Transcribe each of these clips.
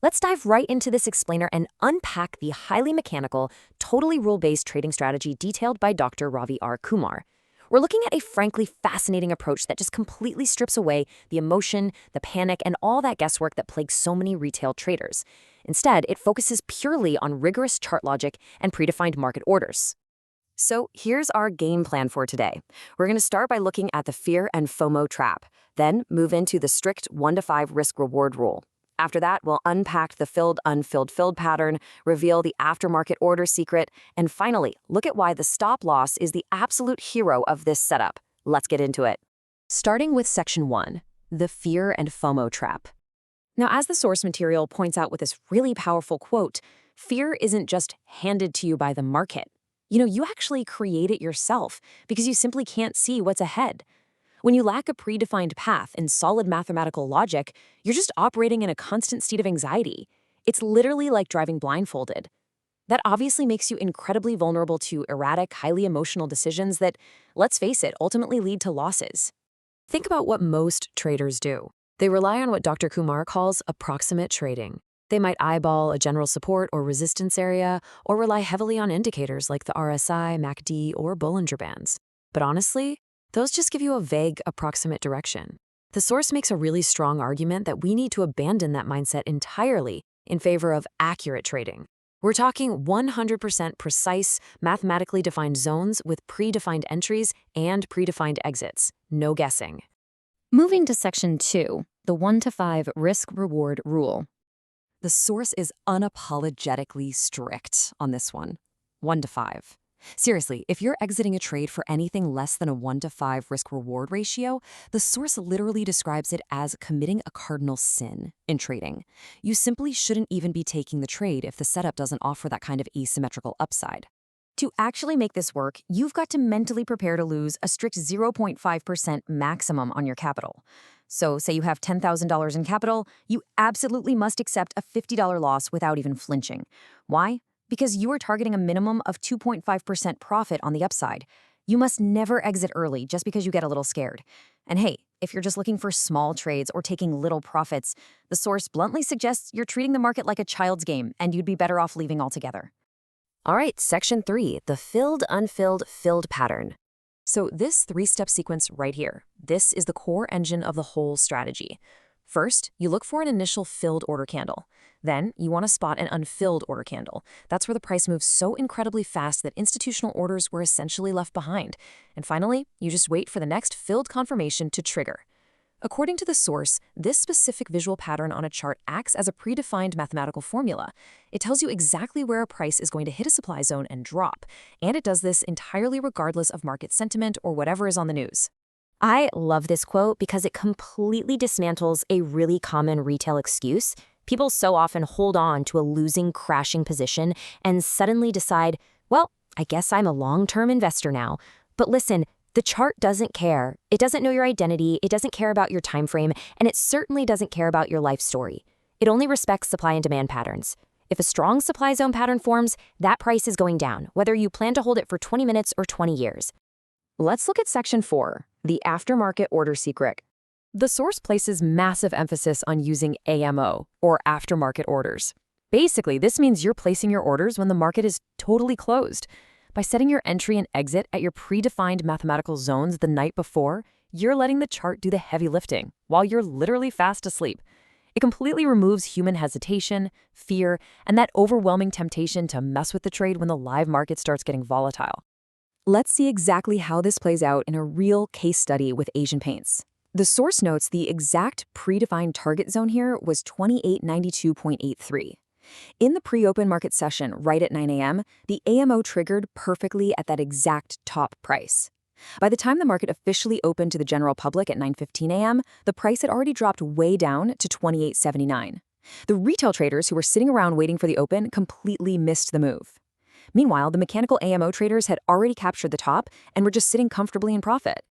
Let's dive right into this explainer and unpack the highly mechanical, totally rule-based trading strategy detailed by Dr. Ravi R. Kumar. We're looking at a frankly fascinating approach that just completely strips away the emotion, the panic, and all that guesswork that plagues so many retail traders. Instead, it focuses purely on rigorous chart logic and predefined market orders. So here's our game plan for today. We're going to start by looking at the fear and FOMO trap, then move into the strict 1-to-5 risk-reward rule. After that, we'll unpack the filled, unfilled, filled pattern, reveal the aftermarket order secret, and finally, look at why the stop loss is the absolute hero of this setup. Let's get into it. Starting with Section 1, the fear and FOMO trap. Now, as the source material points out with this really powerful quote, fear isn't just handed to you by the market. You actually create it yourself because you simply can't see what's ahead. When you lack a predefined path and solid mathematical logic, you're just operating in a constant state of anxiety. It's literally like driving blindfolded. That obviously makes you incredibly vulnerable to erratic, highly emotional decisions that, let's face it, ultimately lead to losses. Think about what most traders do. They rely on what Dr. Kumar calls approximate trading. They might eyeball a general support or resistance area, or rely heavily on indicators like the RSI, MACD, or Bollinger Bands. But honestly, those just give you a vague, approximate direction. The source makes a really strong argument that we need to abandon that mindset entirely in favor of accurate trading. We're talking 100% precise, mathematically defined zones with predefined entries and predefined exits. No guessing. Moving to Section 2, the 1-to-5 risk-reward rule. The source is unapologetically strict on this one. 1 to 5. Seriously, if you're exiting a trade for anything less than a 1 to 5 risk-reward ratio, the source literally describes it as committing a cardinal sin in trading. You simply shouldn't even be taking the trade if the setup doesn't offer that kind of asymmetrical upside. To actually make this work, you've got to mentally prepare to lose a strict 0.5% maximum on your capital. So say you have $10,000 in capital, you absolutely must accept a $50 loss without even flinching. Why? Because you are targeting a minimum of 2.5% profit on the upside. You must never exit early just because you get a little scared. And hey, if you're just looking for small trades or taking little profits, the source bluntly suggests you're treating the market like a child's game and you'd be better off leaving altogether. All right, Section 3, the filled, unfilled, filled pattern. So this 3-step sequence right here, this is the core engine of the whole strategy. First, you look for an initial filled order candle. Then, you want to spot an unfilled order candle. That's where the price moves so incredibly fast that institutional orders were essentially left behind. And finally, you just wait for the next filled confirmation to trigger. According to the source, this specific visual pattern on a chart acts as a predefined mathematical formula. It tells you exactly where a price is going to hit a supply zone and drop, and it does this entirely regardless of market sentiment or whatever is on the news. I love this quote because it completely dismantles a really common retail excuse. People so often hold on to a losing, crashing position and suddenly decide, well, I guess I'm a long-term investor now. But listen, the chart doesn't care. It doesn't know your identity, it doesn't care about your time frame, and it certainly doesn't care about your life story. It only respects supply and demand patterns. If a strong supply zone pattern forms, that price is going down, whether you plan to hold it for 20 minutes or 20 years. Let's look at Section 4, the aftermarket order secret. The source places massive emphasis on using AMO, or aftermarket orders. Basically, this means you're placing your orders when the market is totally closed. By setting your entry and exit at your predefined mathematical zones the night before, you're letting the chart do the heavy lifting while you're literally fast asleep. It completely removes human hesitation, fear, and that overwhelming temptation to mess with the trade when the live market starts getting volatile. Let's see exactly how this plays out in a real case study with Asian paints. The source notes the exact predefined target zone here was 2892.83. In the pre-open market session right at 9 a.m., the AMO triggered perfectly at that exact top price. By the time the market officially opened to the general public at 9:15 a.m., the price had already dropped way down to 28.79. The retail traders who were sitting around waiting for the open completely missed the move. Meanwhile, the mechanical AMO traders had already captured the top and were just sitting comfortably in profit.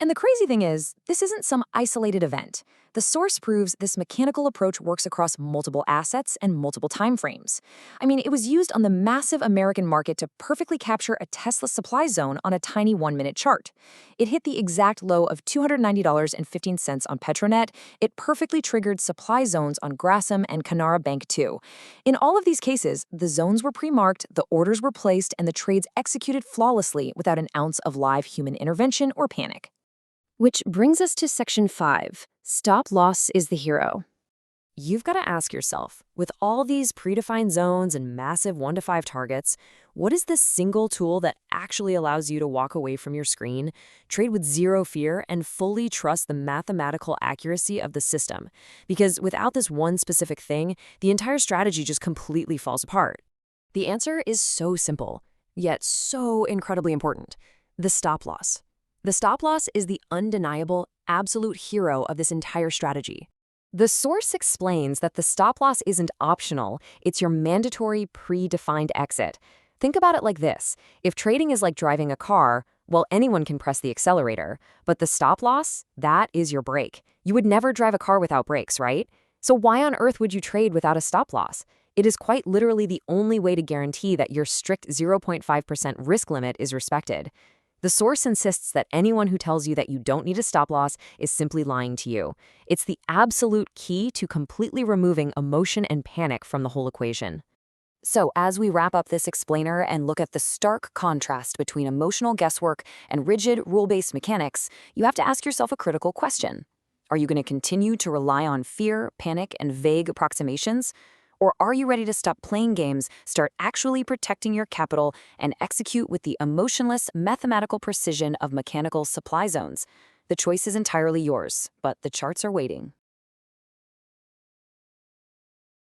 And the crazy thing is, this isn't some isolated event. The source proves this mechanical approach works across multiple assets and multiple timeframes. I mean, it was used on the massive American market to perfectly capture a Tesla supply zone on a tiny 1-minute chart. It hit the exact low of $290.15 on Petronet. It perfectly triggered supply zones on Grasum and Canara Bank too. In all of these cases, the zones were pre-marked, the orders were placed, and the trades executed flawlessly without an ounce of live human intervention or panic. Which brings us to Section 5. Stop loss is the hero. You've got to ask yourself, with all these predefined zones and massive 1 to 5 targets, what is the single tool that actually allows you to walk away from your screen, trade with zero fear, and fully trust the mathematical accuracy of the system? Because without this one specific thing, the entire strategy just completely falls apart. The answer is so simple, yet so incredibly important: the stop loss. The stop loss is the undeniable, absolute hero of this entire strategy. The source explains that the stop loss isn't optional, it's your mandatory, predefined exit. Think about it like this: if trading is like driving a car, well, anyone can press the accelerator, but the stop loss, that is your brake. You would never drive a car without brakes, right? So why on earth would you trade without a stop loss? It is quite literally the only way to guarantee that your strict 0.5% risk limit is respected. The source insists that anyone who tells you that you don't need a stop loss is simply lying to you. It's the absolute key to completely removing emotion and panic from the whole equation. So, as we wrap up this explainer and look at the stark contrast between emotional guesswork and rigid, rule-based mechanics, you have to ask yourself a critical question. Are you going to continue to rely on fear, panic, and vague approximations? Or are you ready to stop playing games, start actually protecting your capital, and execute with the emotionless, mathematical precision of mechanical supply zones? The choice is entirely yours, but the charts are waiting.